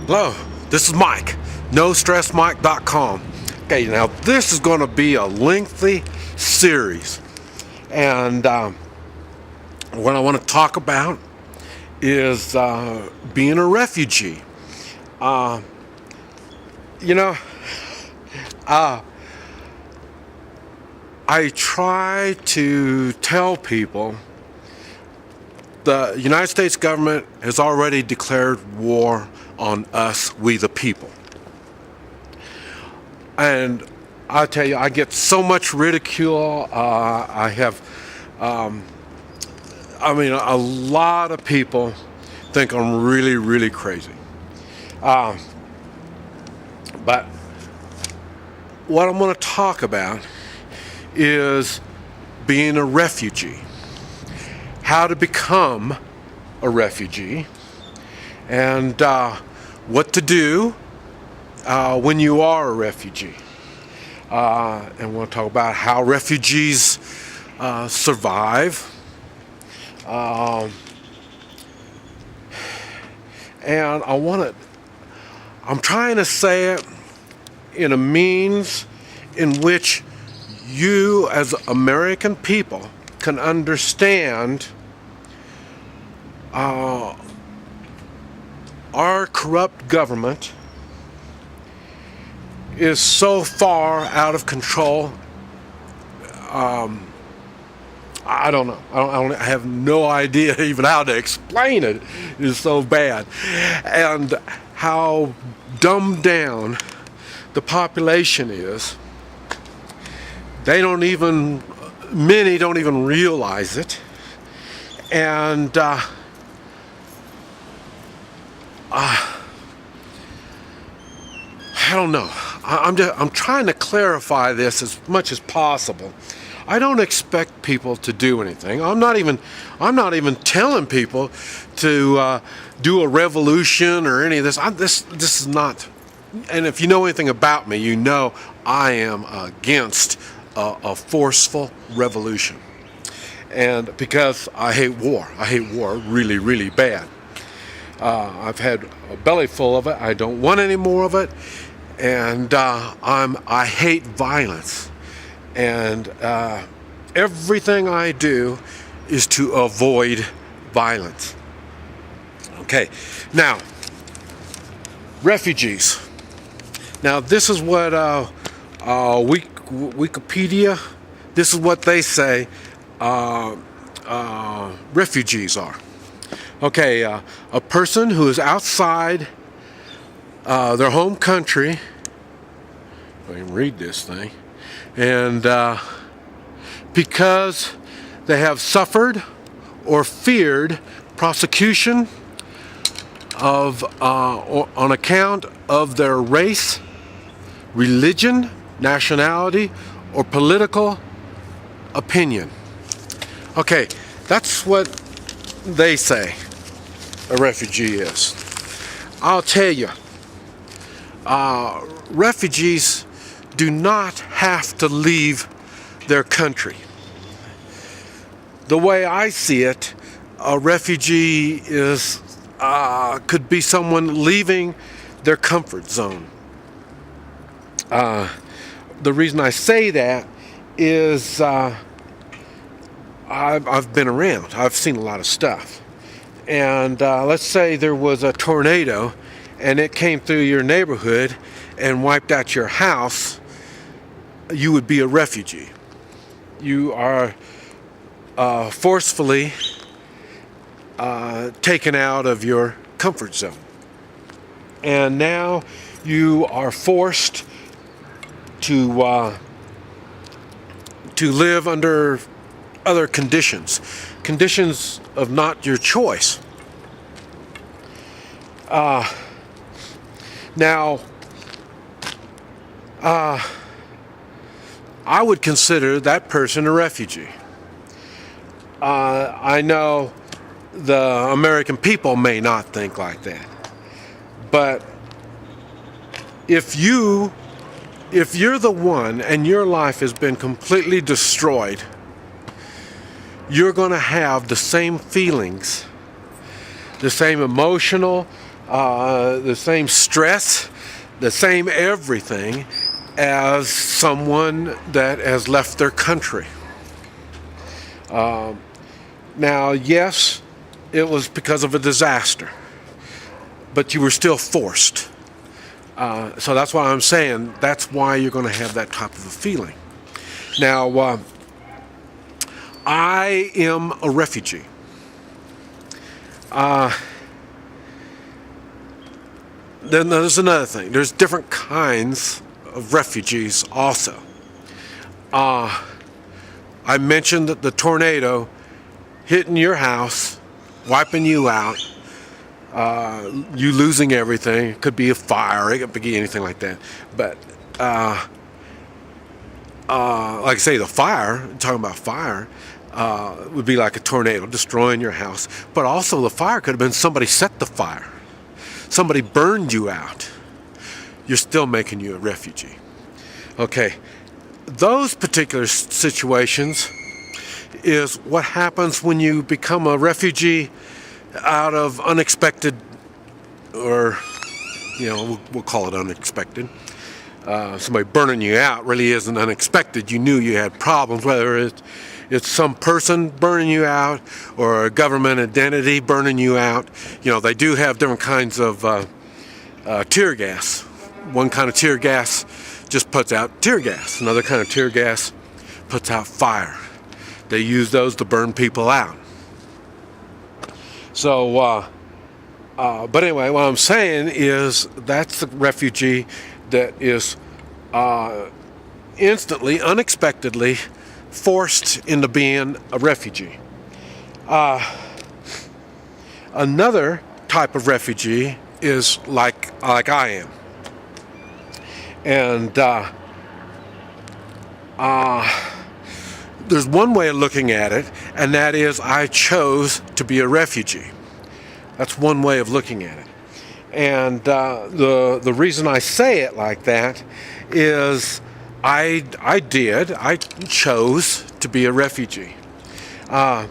Hello, this is Mike, NoStressMike.com. Okay, now this is going to be a lengthy series, and what I want to talk about is being a refugee. I try to tell people the United States government has already declared war on us, we the people. And I tell you, I get so much ridicule. I have, a lot of people think I'm really, really crazy. But what I'm going to talk about is being a refugee, how to become a refugee, and what to do when you are a refugee. And we'll talk about how refugees survive. And I'm trying to say it in a means in which you as American people can understand our corrupt government is so far out of control. I don't know. I have no idea even how to explain it. It is so bad. And how dumbed down the population is. Many don't even realize it. And I don't know. I'm trying to clarify this as much as possible. I don't expect people to do anything. I'm not even telling people to do a revolution or any of this. This is not. And if you know anything about me, you know I am against a forceful revolution. And because I hate war really, really bad. I've had a belly full of it. I don't want any more of it. And I hate violence, and everything I do is to avoid violence. Okay, now refugees. Now this is what Wikipedia. This is what they say refugees are. Okay, a person who is outside their home country, if I can read this thing, and because they have suffered or feared prosecution on account of their race, religion, nationality, or political opinion. Okay, that's what they say a refugee is. I'll tell you, refugees do not have to leave their country. The way I see it, a refugee could be someone leaving their comfort zone. The reason I say that is I've been around. I've seen a lot of stuff. And let's say there was a tornado and it came through your neighborhood and wiped out your house, you would be a refugee. You are forcefully taken out of your comfort zone. And now you are forced to live under other conditions of not your choice. Now, I would consider that person a refugee. I know the American people may not think like that, but if you're the one and your life has been completely destroyed, you're going to have the same feelings, the same emotional, the same stress, the same everything as someone that has left their country. Now, yes, it was because of a disaster, but you were still forced. So that's why I'm saying that's why you're going to have that type of a feeling. Now, I am a refugee. Then there's another thing. There's different kinds of refugees also. I mentioned that the tornado hitting your house, wiping you out, you losing everything. It could be a fire, it could be anything like that. But like I say, the fire, talking about fire, would be like a tornado destroying your house. But also the fire could have been somebody set the fire. Somebody burned you out. You're still making you a refugee. Okay, those particular situations is what happens when you become a refugee out of unexpected, or we'll call it unexpected. Somebody burning you out really isn't unexpected. You knew you had problems, whether it's some person burning you out or a government identity burning you out. They do have different kinds of tear gas. One kind of tear gas just puts out tear gas. Another kind of tear gas puts out fire. They use those to burn people out. So, but anyway, what I'm saying is that's the refugee that is instantly, unexpectedly forced into being a refugee. Another type of refugee is like I am. And there's one way of looking at it, and that is I chose to be a refugee. That's one way of looking at it. And the reason I say it like that is I chose to be a refugee. I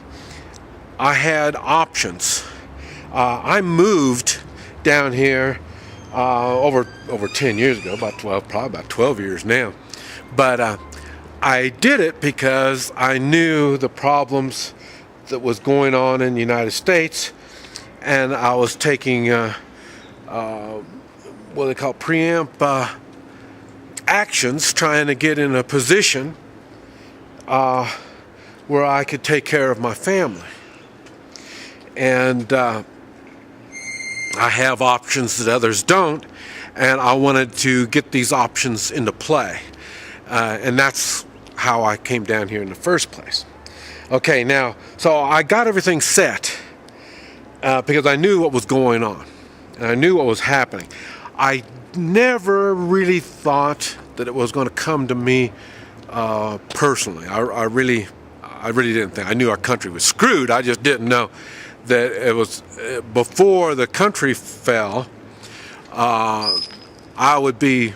had options. I moved down here over 10 years ago, probably about 12 years now. But I did it because I knew the problems that was going on in the United States, and I was taking what they call preempt actions, trying to get in a position where I could take care of my family. And I have options that others don't, and I wanted to get these options into play. And that's how I came down here in the first place. Okay, now, so I got everything set because I knew what was going on, and I knew what was happening. I never really thought that it was going to come to me personally. I really didn't think. I knew our country was screwed. I just didn't know that it was before the country fell. I would be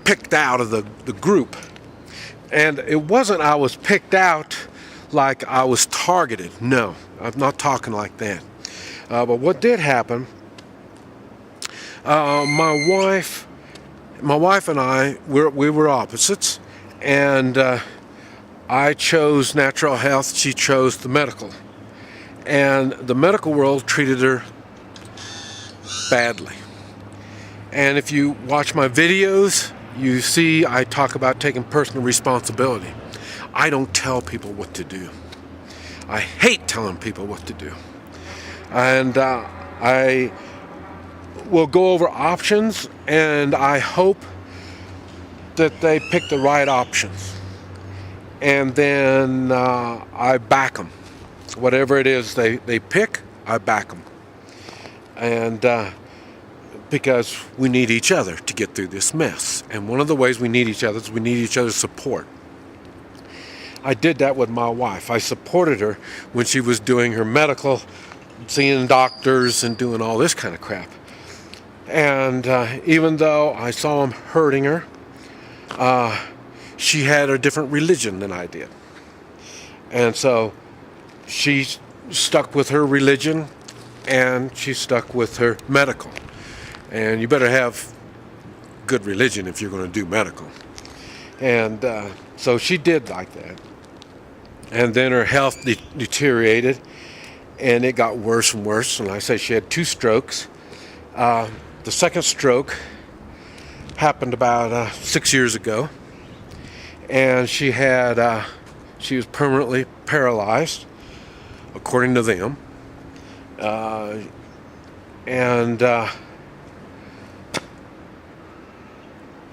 picked out of the group, and it wasn't I was picked out like I was targeted. No, I'm not talking like that. But what did happen? My wife and I, we were opposites, and I chose natural health. She chose the medical, and the medical world treated her badly. And if you watch my videos, you see I talk about taking personal responsibility. I don't tell people what to do. I hate telling people what to do. And I will go over options, and I hope that they pick the right options. And then I back them. Whatever it is they pick, I back them. And because we need each other to get through this mess. And one of the ways we need each other is we need each other's support. I did that with my wife. I supported her when she was doing her medical, seeing doctors and doing all this kind of crap. And even though I saw him hurting her, she had a different religion than I did. And so she stuck with her religion, and she stuck with her medical. And you better have good religion if you're going to do medical. And so she did like that. And then her health deteriorated, and it got worse and worse. And like I say, she had 2 strokes. The second stroke happened about 6 years ago, and she was permanently paralyzed, according to them.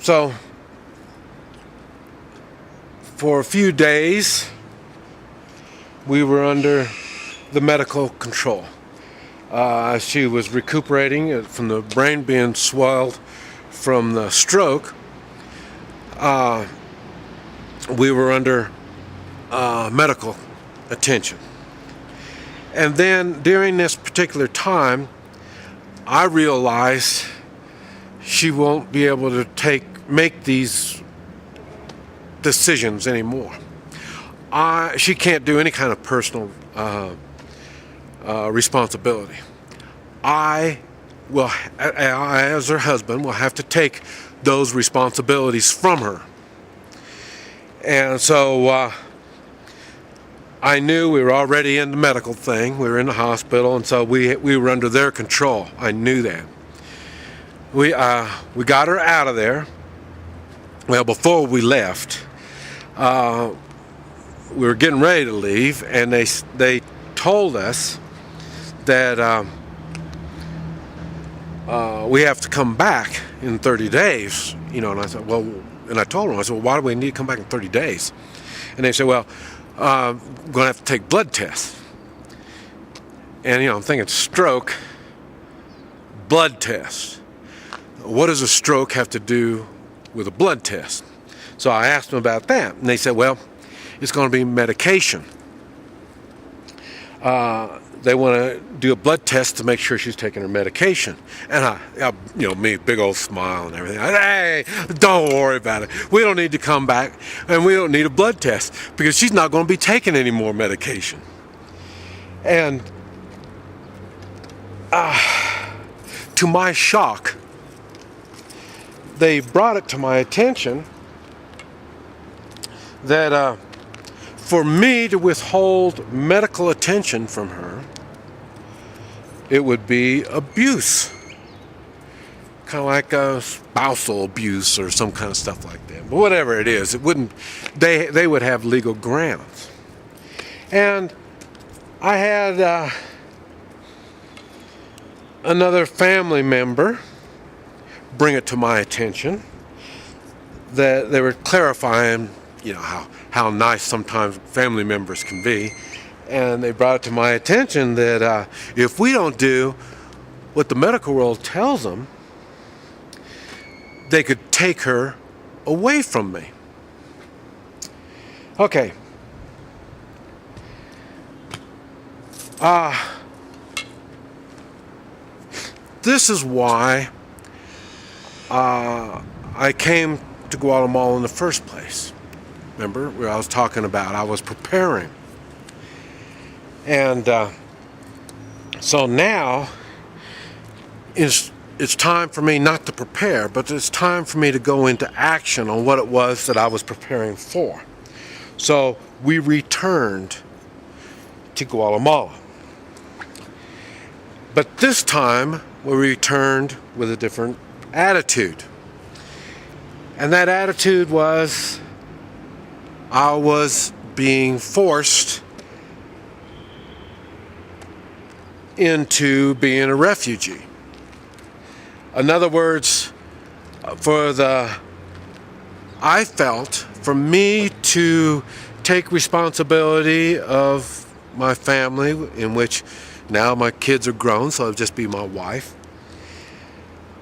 So for a few days, we were under the medical control. She was recuperating from the brain being swelled from the stroke. We were under medical attention. And then during this particular time, I realized she won't be able to make these decisions anymore. She can't do any kind of personal responsibility. I will, as her husband, will have to take those responsibilities from her. And so I knew we were already in the medical thing. We were in the hospital, and so we were under their control. I knew that. We got her out of there. Well, before we left, we were getting ready to leave, and they told us that we have to come back in 30 days. And I said, well, and I told them, I said, well, why do we need to come back in 30 days? And they said, well, we're going to have to take blood tests. And, I'm thinking stroke, blood test. What does a stroke have to do with a blood test? So I asked them about that, and they said, well, it's going to be medication. They want to do a blood test to make sure she's taking her medication. And I me, big old smile and everything. Hey, don't worry about it. We don't need to come back, and we don't need a blood test because she's not going to be taking any more medication. And to my shock, they brought it to my attention that for me to withhold medical attention from her, it would be abuse. Kind of like a spousal abuse or some kind of stuff like that. But whatever it is, it wouldn't. They would have legal grounds. And I had another family member bring it to my attention that they were clarifying, how nice sometimes family members can be. And they brought it to my attention that if we don't do what the medical world tells them, they could take her away from me. Okay. This is why I came to Guatemala in the first place. Remember, where I was talking about I was preparing. And so now it's time for me not to prepare, but it's time for me to go into action on what it was that I was preparing for. So we returned to Guatemala. But this time we returned with a different attitude. And that attitude was I was being forced into being a refugee. In other words, I felt for me to take responsibility of my family, in which now my kids are grown, so it'll just be my wife.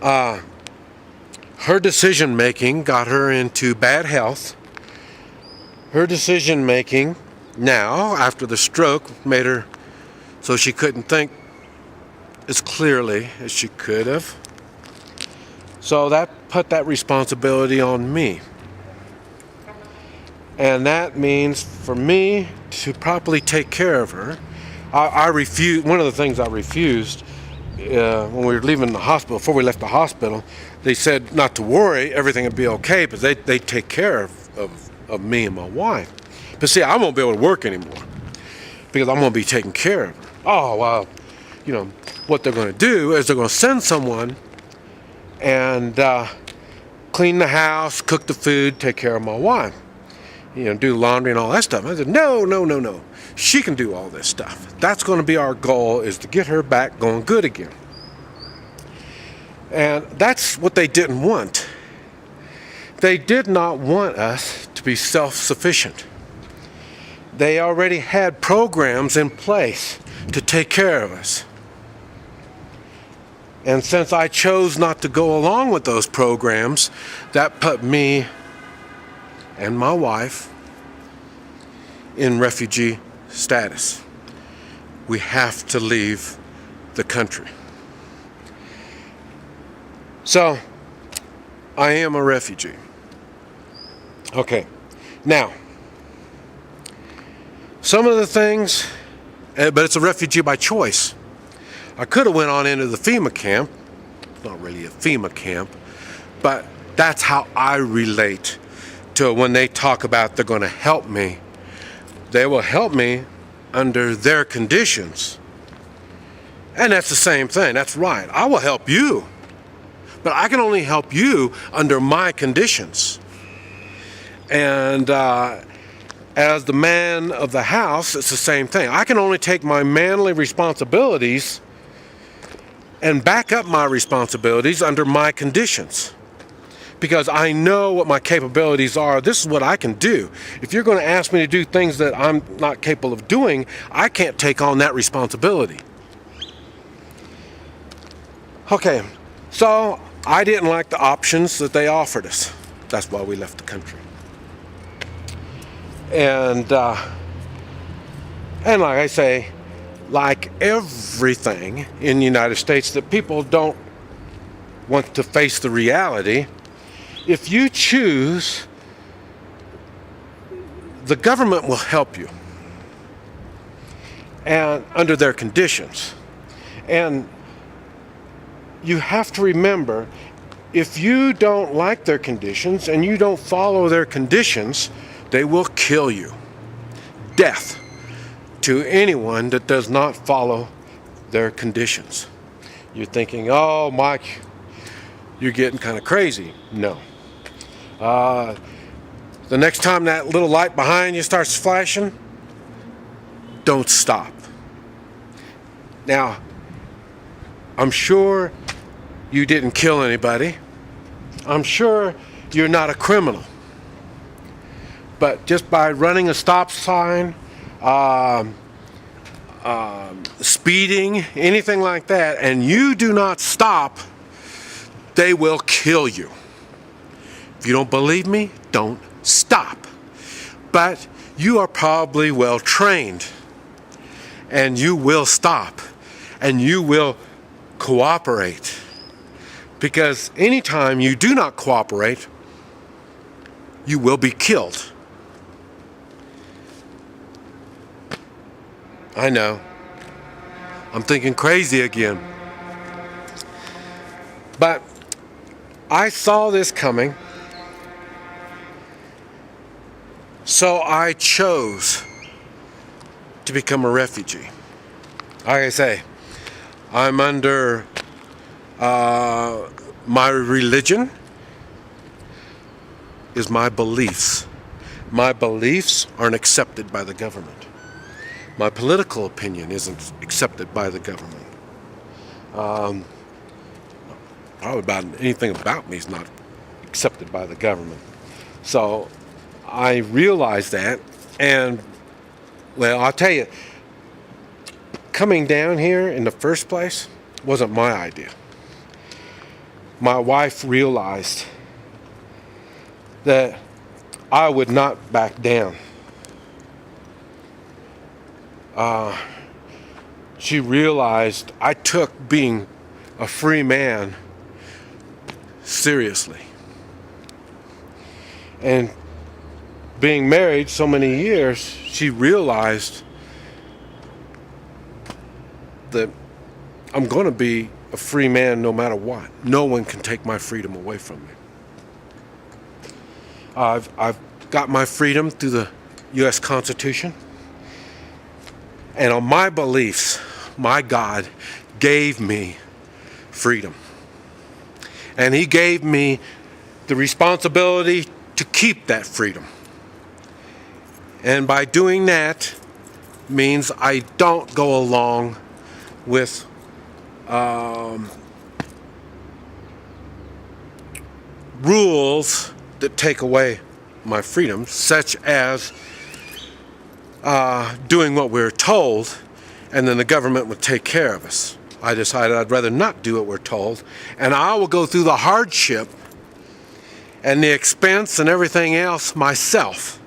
Her decision making got her into bad health. Her decision making now, after the stroke, made her so she couldn't think as clearly as she could have. So that put that responsibility on me. And that means for me to properly take care of her, I refused. One of the things I refused when we were leaving the hospital, before we left the hospital, they said not to worry, everything would be okay, but they take care of me and my wife. But see, I won't be able to work anymore because I'm going to be taking care of her. Oh, well, what they're going to do is they're going to send someone and clean the house, cook the food, take care of my wife, do laundry and all that stuff. I said, no. She can do all this stuff. That's going to be our goal, is to get her back going good again. And that's what they didn't want. They did not want us to be self-sufficient. They already had programs in place to take care of us. And since I chose not to go along with those programs, that put me and my wife in refugee status. We have to leave the country. So, I am a refugee. Okay, now, some of the things, but it's a refugee by choice. I could have went on into the FEMA camp. It's not really a FEMA camp, but that's how I relate to when they talk about they're going to help me. They will help me under their conditions. And that's the same thing. That's right. I will help you. But I can only help you under my conditions. And as the man of the house, it's the same thing. I can only take my manly responsibilities and back up my responsibilities under my conditions. Because I know what my capabilities are. This is what I can do. If you're going to ask me to do things that I'm not capable of doing, I can't take on that responsibility. Okay, so I didn't like the options that they offered us. That's why we left the country. And like I say, like everything in the United States that people don't want to face the reality, if you choose, the government will help you, and under their conditions. And you have to remember, if you don't like their conditions and you don't follow their conditions, they will kill you. Death to anyone that does not follow their conditions. You're thinking, oh, Mike, you're getting kind of crazy. No. The next time that little light behind you starts flashing, don't stop. Now, I'm sure you didn't kill anybody. I'm sure you're not a criminal. But just by running a stop sign, speeding, anything like that, and you do not stop, they will kill you. If you don't believe me, don't stop. But you are probably well trained, and you will stop, and you will cooperate. Because anytime you do not cooperate, you will be killed. I know. I'm thinking crazy again. But I saw this coming. So I chose to become a refugee. Like I say, I'm under my religion is my beliefs. My beliefs aren't accepted by the government. My political opinion isn't accepted by the government. Probably about anything about me is not accepted by the government. So I realized that, and well, I'll tell you, coming down here in the first place wasn't my idea. My wife realized that I would not back down. She realized I took being a free man seriously. And being married so many years, she realized that I'm going to be a free man no matter what. No one can take my freedom away from me. I've got my freedom through the U.S. Constitution. And on my beliefs, my God gave me freedom. And He gave me the responsibility to keep that freedom. And by doing that means I don't go along with rules that take away my freedom, such as doing what we're told, and then the government would take care of us. I decided I'd rather not do what we're told, and I will go through the hardship and the expense and everything else myself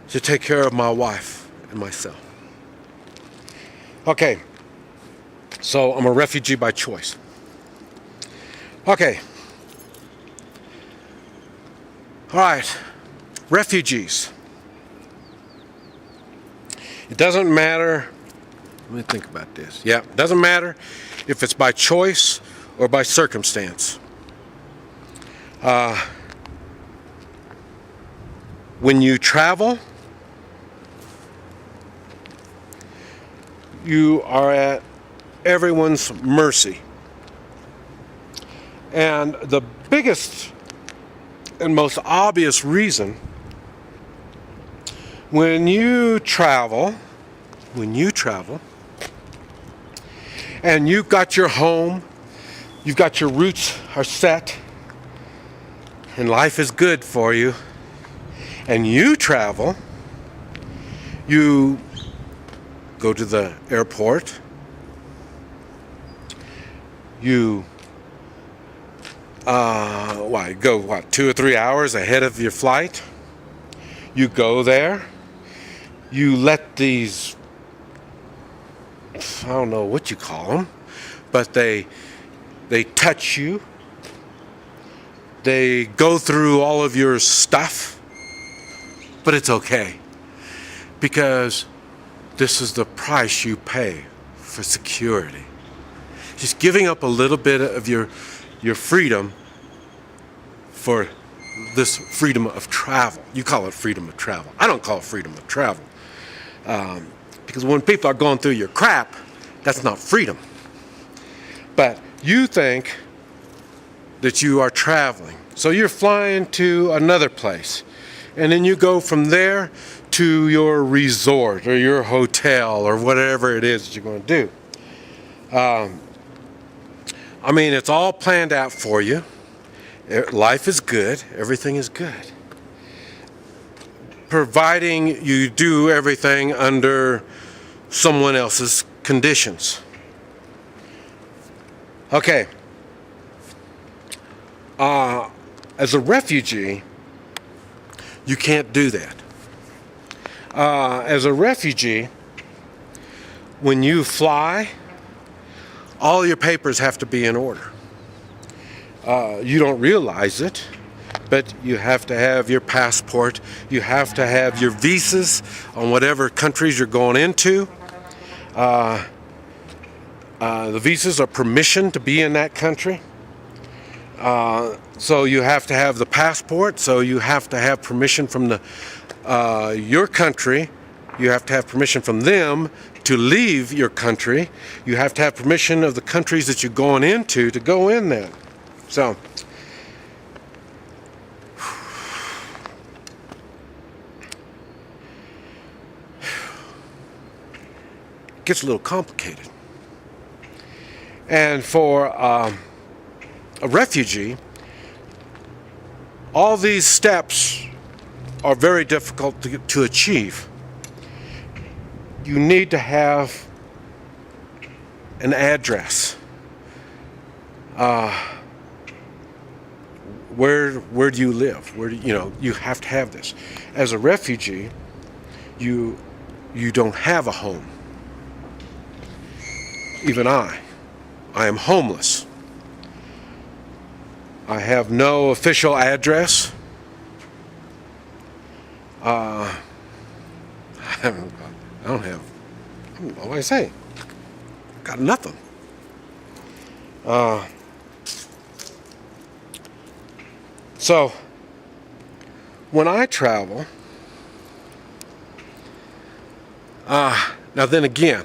to take care of my wife and myself. Okay, so I'm a refugee by choice. Okay. All right, refugees. It doesn't matter, let me think about this. Yeah, it doesn't matter if it's by choice or by circumstance. When you travel, you are at everyone's mercy. And the biggest and most obvious reason, when you travel, and you've got your home, you've got your roots are set, and life is good for you, and you travel, you go to the airport, you go 2 or 3 hours ahead of your flight. You go there, you let these, I don't know what you call them, but they touch you. They go through all of your stuff, but it's okay, because this is the price you pay for security. Just giving up a little bit of your freedom for this freedom of travel. You call it freedom of travel. I don't call it freedom of travel. Because when people are going through your crap, that's not freedom. But you think that you are traveling. So you're flying to another place. And then you go from there to your resort or your hotel or whatever it is that you're going to do. I mean, it's all planned out for you. Life is good. Everything is good. Providing you do everything under someone else's conditions. Okay. As a refugee, you can't do that. As a refugee, when you fly, all your papers have to be in order. You don't realize it, but you have to have your passport. You have to have your visas on whatever countries you're going into. The visas are permission to be in that country. So you have to have the passport. So you have to have permission from your country. You have to have permission from them to leave your country. You have to have permission of the countries that you're going into to go in there. So, it gets a little complicated. And for a refugee, all these steps are very difficult to achieve. You need to have an address. Where do you live? You have to have this. As a refugee, you don't have a home. Even I am homeless. I have no official address. I don't have, what do I say? got nothing. So when I travel, now then again,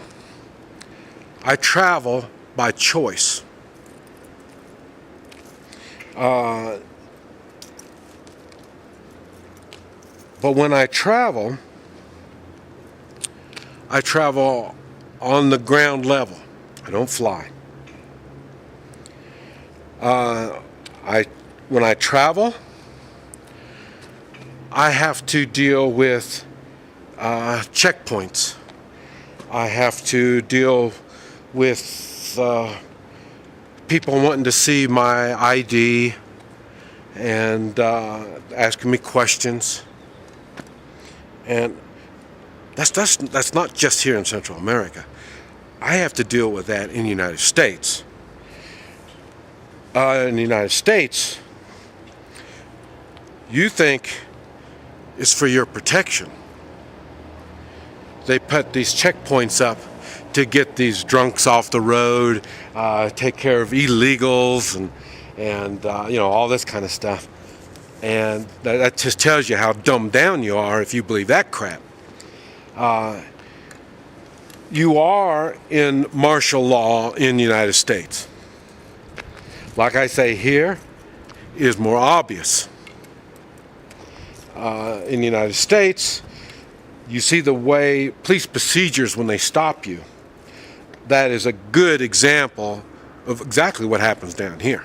I travel by choice. But when I travel on the ground level. I don't fly. When I travel, I have to deal with checkpoints. I have to deal with people wanting to see my ID and asking me questions. And that's not just here in Central America. I have to deal with that in the United States. In the United States, you think it's for your protection. They put these checkpoints up to get these drunks off the road, take care of illegals, and all this kind of stuff. And that just tells you how dumbed down you are if you believe that crap. You are in martial law in the United States. Like I say, here is more obvious. In the United States, you see the way police procedures when they stop you. That is a good example of exactly what happens down here.